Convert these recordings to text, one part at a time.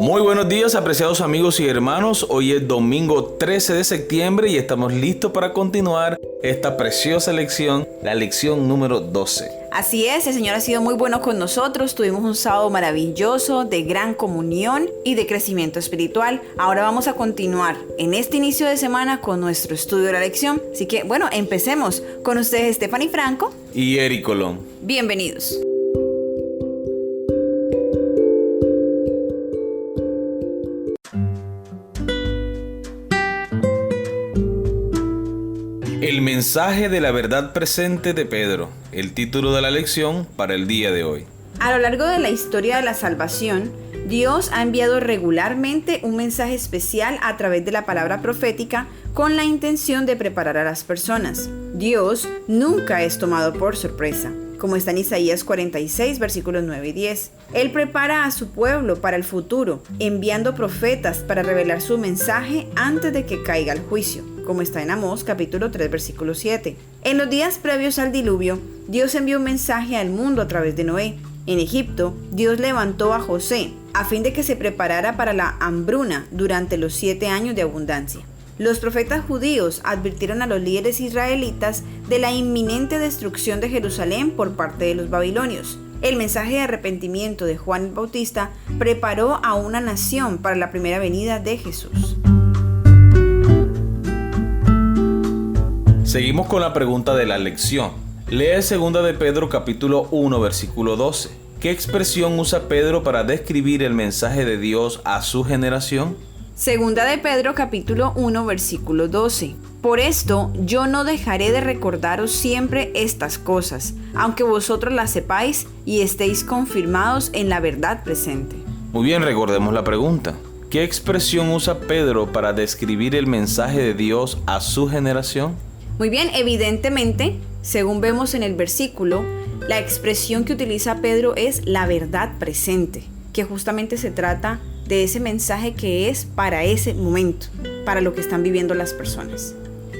Muy buenos días, apreciados amigos y hermanos. Hoy es domingo 13 de septiembre y estamos listos para continuar esta preciosa lección, la lección número 12. Así es, el Señor ha sido muy bueno con nosotros. Tuvimos un sábado maravilloso de gran comunión y de crecimiento espiritual. Ahora vamos a continuar en este inicio de semana con nuestro estudio de la lección. Así que, empecemos. Con ustedes Stephanie Franco y Eric Colón. Bienvenidos. El mensaje de la verdad presente de Pedro, el título de la lección para el día de hoy. A lo largo de la historia de la salvación, Dios ha enviado regularmente un mensaje especial a través de la palabra profética con la intención de preparar a las personas. Dios nunca es tomado por sorpresa, como está en Isaías 46, versículos 9 y 10. Él prepara a su pueblo para el futuro, enviando profetas para revelar su mensaje antes de que caiga el juicio, como está en Amós capítulo 3, versículo 7. En los días previos al diluvio, Dios envió un mensaje al mundo a través de Noé. En Egipto, Dios levantó a José a fin de que se preparara para la hambruna durante los 7 años de abundancia. Los profetas judíos advirtieron a los líderes israelitas de la inminente destrucción de Jerusalén por parte de los babilonios. El mensaje de arrepentimiento de Juan el Bautista preparó a una nación para la primera venida de Jesús. Seguimos con la pregunta de la lección. Lee 2 de Pedro capítulo 1 versículo 12. ¿Qué expresión usa Pedro para describir el mensaje de Dios a su generación? 2 de Pedro capítulo 1 versículo 12. Por esto yo no dejaré de recordaros siempre estas cosas, aunque vosotros las sepáis y estéis confirmados en la verdad presente. Muy bien, recordemos la pregunta. ¿Qué expresión usa Pedro para describir el mensaje de Dios a su generación? Muy bien, evidentemente, según vemos en el versículo, la expresión que utiliza Pedro es la verdad presente, que justamente se trata de ese mensaje que es para ese momento, para lo que están viviendo las personas.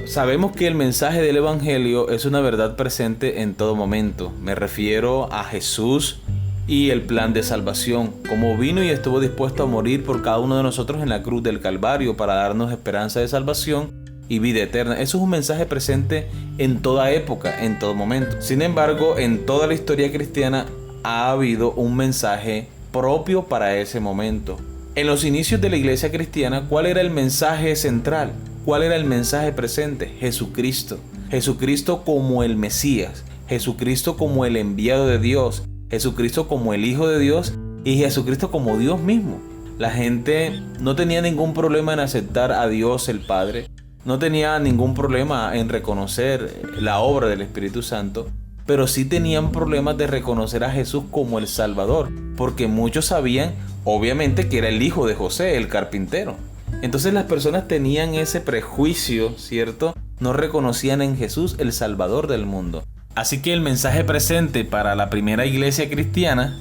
Sabemos que el mensaje del Evangelio es una verdad presente en todo momento. Me refiero a Jesús y el plan de salvación, como vino y estuvo dispuesto a morir por cada uno de nosotros en la cruz del Calvario para darnos esperanza de salvación y vida eterna. Eso es un mensaje presente en toda época, en todo momento. Sin embargo, en toda la historia cristiana ha habido un mensaje propio para ese momento. En los inicios de la iglesia cristiana, ¿cuál era el mensaje central? ¿Cuál era el mensaje presente? Jesucristo. Jesucristo como el Mesías, Jesucristo como el enviado de Dios, Jesucristo como el Hijo de Dios y Jesucristo como Dios mismo. La gente no tenía ningún problema en aceptar a Dios el Padre, no tenía ningún problema en reconocer la obra del Espíritu Santo, pero sí tenían problemas de reconocer a Jesús como el Salvador, porque muchos sabían, obviamente, que era el hijo de José, el carpintero. Entonces las personas tenían ese prejuicio, ¿cierto? No reconocían en Jesús el Salvador del mundo. Así que el mensaje presente para la primera iglesia cristiana,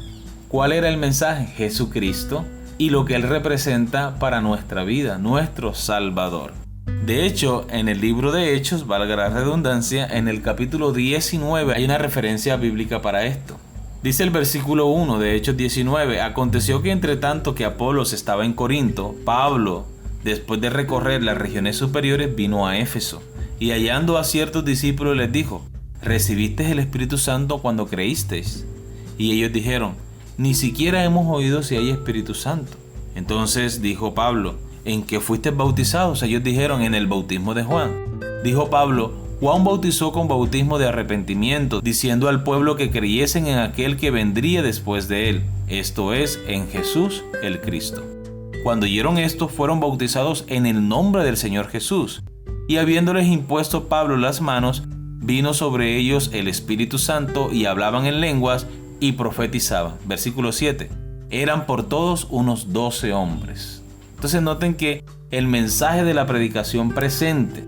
¿cuál era el mensaje? Jesucristo y lo que Él representa para nuestra vida, nuestro Salvador. De hecho, en el libro de Hechos, valga la redundancia, en el capítulo 19 hay una referencia bíblica para esto. Dice el versículo 1 de Hechos 19, aconteció que entre tanto que Apolos estaba en Corinto, Pablo, después de recorrer las regiones superiores, vino a Éfeso, y hallando a ciertos discípulos les dijo, ¿recibisteis el Espíritu Santo cuando creísteis? Y ellos dijeron, ni siquiera hemos oído si hay Espíritu Santo. Entonces dijo Pablo, ¿en qué fuisteis bautizados? Ellos dijeron, en el bautismo de Juan. Dijo Pablo, Juan bautizó con bautismo de arrepentimiento, diciendo al pueblo que creyesen en aquel que vendría después de él, esto es, en Jesús el Cristo. Cuando oyeron esto, fueron bautizados en el nombre del Señor Jesús. Y habiéndoles impuesto Pablo las manos, vino sobre ellos el Espíritu Santo y hablaban en lenguas y profetizaban. Versículo 7. Eran por todos unos 12 hombres. Entonces noten que el mensaje de la predicación presente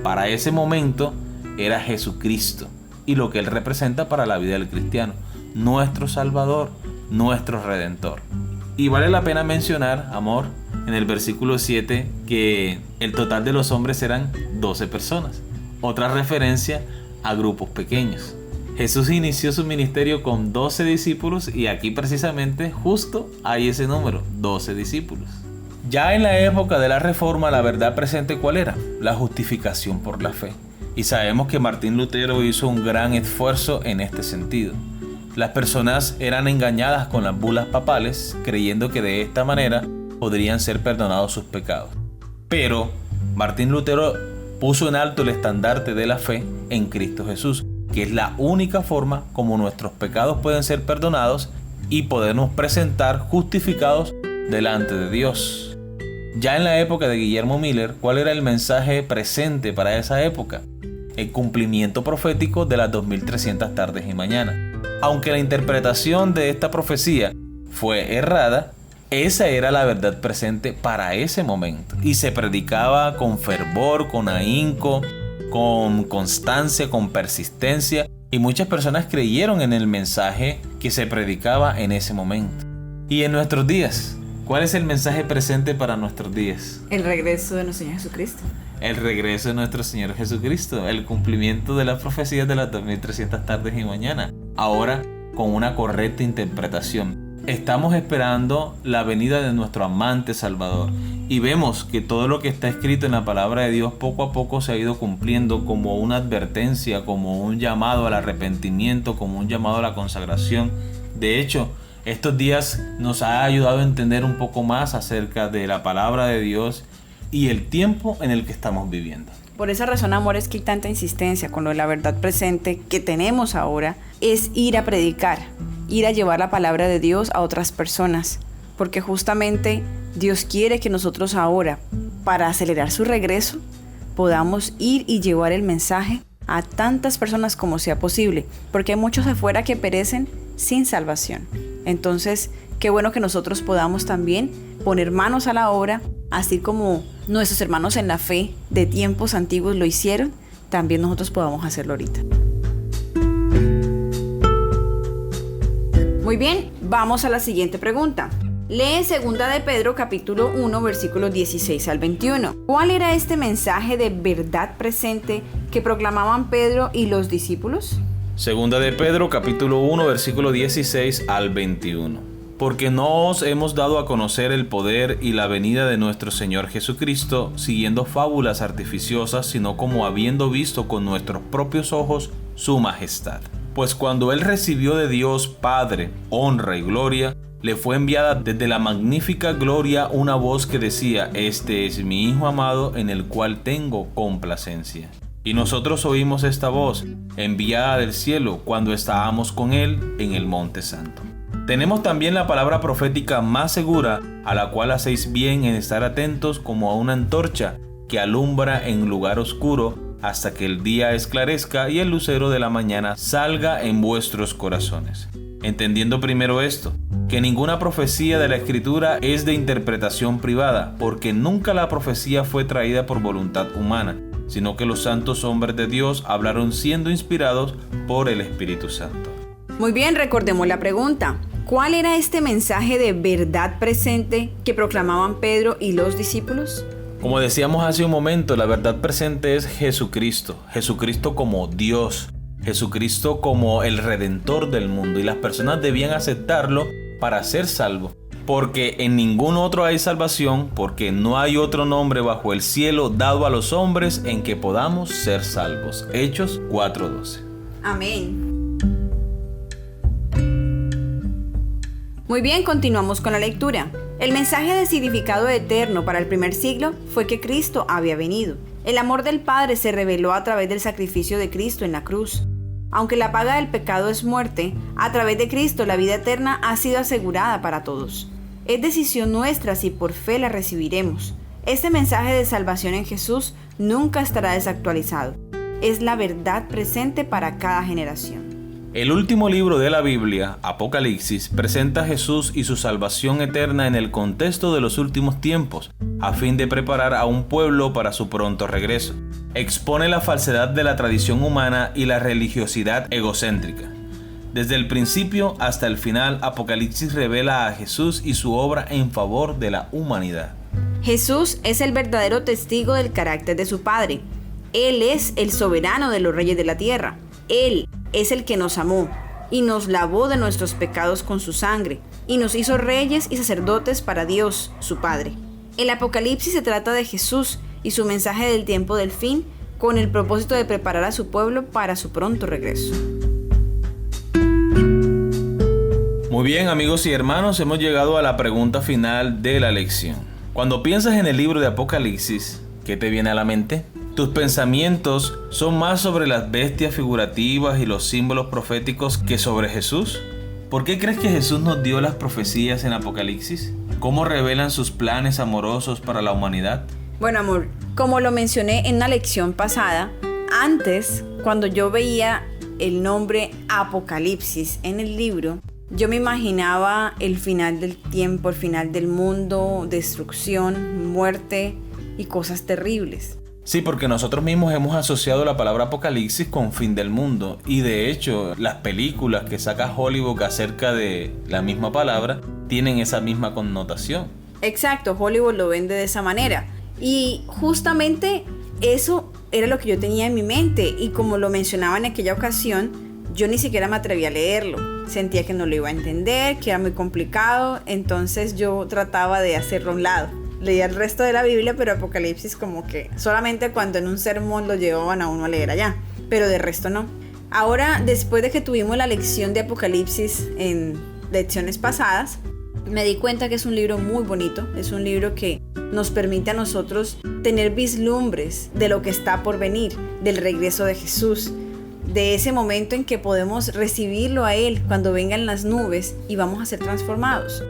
para ese momento era Jesucristo y lo que Él representa para la vida del cristiano, nuestro Salvador, nuestro Redentor. Y vale la pena mencionar, amor, en el versículo 7 que el total de los hombres eran 12 personas. Otra referencia a grupos pequeños. Jesús inició su ministerio con 12 discípulos y aquí precisamente justo hay ese número, 12 discípulos. Ya en la época de la Reforma, la verdad presente, ¿cuál era? La justificación por la fe. Y sabemos que Martín Lutero hizo un gran esfuerzo en este sentido. Las personas eran engañadas con las bulas papales, creyendo que de esta manera podrían ser perdonados sus pecados. Pero Martín Lutero puso en alto el estandarte de la fe en Cristo Jesús, que es la única forma como nuestros pecados pueden ser perdonados y podernos presentar justificados delante de Dios. Ya en la época de Guillermo Miller, ¿cuál era el mensaje presente para esa época? El cumplimiento profético de las 2300 tardes y mañanas. Aunque la interpretación de esta profecía fue errada, esa era la verdad presente para ese momento y se predicaba con fervor, con ahínco, con constancia, con persistencia, y muchas personas creyeron en el mensaje que se predicaba en ese momento. Y en nuestros días, ¿cuál es el mensaje presente para nuestros días? El regreso de nuestro Señor Jesucristo. El regreso de nuestro Señor Jesucristo, el cumplimiento de las profecías de las 2300 tardes y mañanas, ahora con una correcta interpretación. Estamos esperando la venida de nuestro amante Salvador y vemos que todo lo que está escrito en la palabra de Dios poco a poco se ha ido cumpliendo como una advertencia, como un llamado al arrepentimiento, como un llamado a la consagración. De hecho, estos días nos ha ayudado a entender un poco más acerca de la palabra de Dios y el tiempo en el que estamos viviendo. Por esa razón, amor, es que hay tanta insistencia con lo de la verdad presente que tenemos ahora, es ir a predicar, ir a llevar la palabra de Dios a otras personas, porque justamente Dios quiere que nosotros ahora, para acelerar su regreso, podamos ir y llevar el mensaje a tantas personas como sea posible, porque hay muchos afuera que perecen sin salvación. Entonces, qué bueno que nosotros podamos también poner manos a la obra, así como nuestros hermanos en la fe de tiempos antiguos lo hicieron, también nosotros podamos hacerlo ahorita. Muy bien, vamos a la siguiente pregunta. Lee 2 de Pedro capítulo 1 versículos 16 al 21. ¿Cuál era este mensaje de verdad presente que proclamaban Pedro y los discípulos? 2 de Pedro capítulo 1 versículo 16 al 21. Porque no os hemos dado a conocer el poder y la venida de nuestro Señor Jesucristo siguiendo fábulas artificiosas, sino como habiendo visto con nuestros propios ojos su majestad. Pues cuando Él recibió de Dios Padre honra y gloria, le fue enviada desde la magnífica gloria una voz que decía: Este es mi Hijo amado en el cual tengo complacencia. Y nosotros oímos esta voz, enviada del cielo, cuando estábamos con Él en el Monte Santo. Tenemos también la palabra profética más segura, a la cual hacéis bien en estar atentos como a una antorcha que alumbra en lugar oscuro, hasta que el día esclarezca y el lucero de la mañana salga en vuestros corazones. Entendiendo primero esto, que ninguna profecía de la Escritura es de interpretación privada, porque nunca la profecía fue traída por voluntad humana, sino que los santos hombres de Dios hablaron siendo inspirados por el Espíritu Santo. Muy bien, recordemos la pregunta. ¿Cuál era este mensaje de verdad presente que proclamaban Pedro y los discípulos? Como decíamos hace un momento, la verdad presente es Jesucristo. Jesucristo como Dios. Jesucristo como el Redentor del mundo. Y las personas debían aceptarlo para ser salvos. Porque en ningún otro hay salvación, porque no hay otro nombre bajo el cielo dado a los hombres en que podamos ser salvos. Hechos 4:12. Amén. Muy bien, continuamos con la lectura. El mensaje de significado eterno para el primer siglo fue que Cristo había venido. El amor del Padre se reveló a través del sacrificio de Cristo en la cruz. Aunque la paga del pecado es muerte, a través de Cristo la vida eterna ha sido asegurada para todos. Es decisión nuestra si por fe la recibiremos. Este mensaje de salvación en Jesús nunca estará desactualizado. Es la verdad presente para cada generación. El último libro de la Biblia, Apocalipsis, presenta a Jesús y su salvación eterna en el contexto de los últimos tiempos, a fin de preparar a un pueblo para su pronto regreso. Expone la falsedad de la tradición humana y la religiosidad egocéntrica. Desde el principio hasta el final, Apocalipsis revela a Jesús y su obra en favor de la humanidad. Jesús es el verdadero testigo del carácter de su Padre. Él es el soberano de los reyes de la tierra. Él es el que nos amó y nos lavó de nuestros pecados con su sangre y nos hizo reyes y sacerdotes para Dios, su Padre. El Apocalipsis se trata de Jesús y su mensaje del tiempo del fin, con el propósito de preparar a su pueblo para su pronto regreso. Muy bien, amigos y hermanos, hemos llegado a la pregunta final de la lección. Cuando piensas en el libro de Apocalipsis, ¿qué te viene a la mente? ¿Tus pensamientos son más sobre las bestias figurativas y los símbolos proféticos que sobre Jesús? ¿Por qué crees que Jesús nos dio las profecías en Apocalipsis? ¿Cómo revelan sus planes amorosos para la humanidad? Bueno, amor, como lo mencioné en una lección pasada, antes, cuando yo veía el nombre Apocalipsis en el libro, yo me imaginaba el final del tiempo, el final del mundo, destrucción, muerte y cosas terribles. Sí, porque nosotros mismos hemos asociado la palabra Apocalipsis con fin del mundo. Y de hecho, las películas que saca Hollywood acerca de la misma palabra tienen esa misma connotación. Exacto, Hollywood lo vende de esa manera. Y justamente eso era lo que yo tenía en mi mente. Y como lo mencionaba en aquella ocasión, yo ni siquiera me atreví a leerlo. Sentía que no lo iba a entender, que era muy complicado. Entonces yo trataba de hacerlo a un lado. Leía el resto de la Biblia, pero Apocalipsis como que solamente cuando en un sermón lo llevaban a uno a leer allá, pero de resto no. Ahora, después de que tuvimos la lección de Apocalipsis en lecciones pasadas, me di cuenta que es un libro muy bonito, es un libro que nos permite a nosotros tener vislumbres de lo que está por venir, del regreso de Jesús, de ese momento en que podemos recibirlo a Él cuando vengan las nubes y vamos a ser transformados.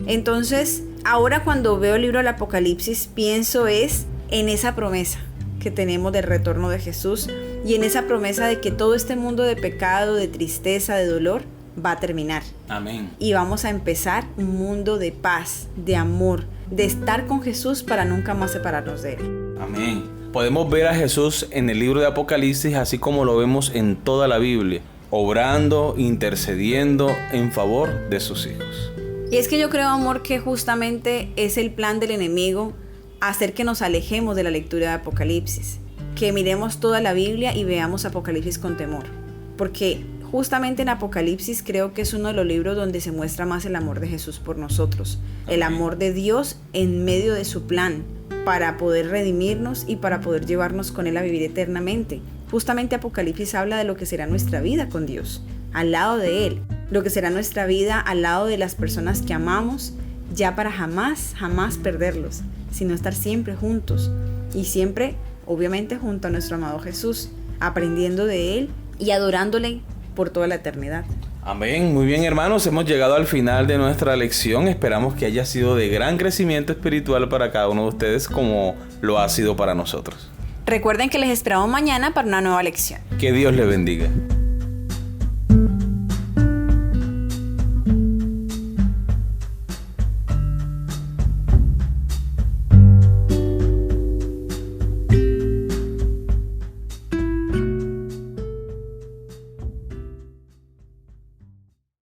Entonces, ahora cuando veo el libro del Apocalipsis, pienso en esa promesa que tenemos del retorno de Jesús y en esa promesa de que todo este mundo de pecado, de tristeza, de dolor, va a terminar. Amén. Y vamos a empezar un mundo de paz, de amor, de estar con Jesús para nunca más separarnos de Él. Amén. Podemos ver a Jesús en el libro de Apocalipsis así como lo vemos en toda la Biblia, obrando, intercediendo en favor de sus hijos. Y es que yo creo, amor, que justamente es el plan del enemigo hacer que nos alejemos de la lectura de Apocalipsis, que miremos toda la Biblia y veamos Apocalipsis con temor, porque justamente en Apocalipsis creo que es uno de los libros donde se muestra más el amor de Jesús por nosotros, el amor de Dios en medio de su plan para poder redimirnos y para poder llevarnos con Él a vivir eternamente. Justamente Apocalipsis habla de lo que será nuestra vida con Dios, al lado de Él, lo que será nuestra vida al lado de las personas que amamos, ya para jamás, jamás perderlos, sino estar siempre juntos y siempre, obviamente, junto a nuestro amado Jesús, aprendiendo de Él y adorándole por toda la eternidad. Amén. Muy bien, hermanos, hemos llegado al final de nuestra lección. Esperamos que haya sido de gran crecimiento espiritual para cada uno de ustedes como lo ha sido para nosotros. Recuerden que les esperamos mañana para una nueva lección. Que Dios les bendiga.